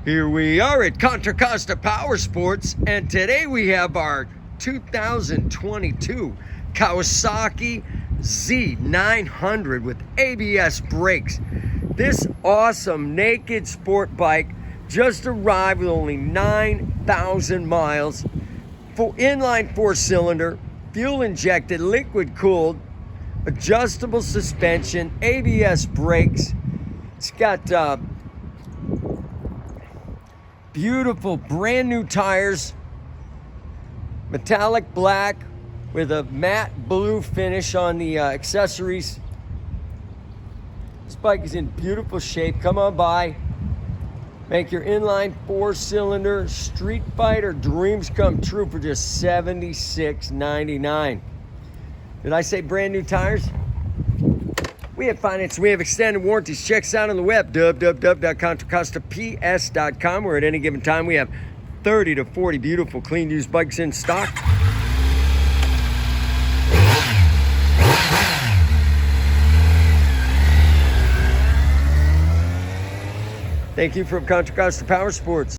Here we are at Contra Costa Powersports, and today we have our 2022 Kawasaki Z900 with ABS brakes. This awesome naked sport bike just arrived with only 9,000 miles. Inline 4-cylinder, fuel injected, liquid cooled, adjustable suspension, ABS brakes. It's got beautiful brand new tires, metallic black with a matte blue finish on the accessories. This bike is in beautiful shape. Come on by. Make your inline 4-cylinder street fighter dreams come true for just $76.99. Did I say brand new tires? We have finance, we have extended warranties. Check us out on the web, www.contracostaps.com, where at any given time we have 30 to 40 beautiful clean used bikes in stock. Thank you from Contra Costa Powersports.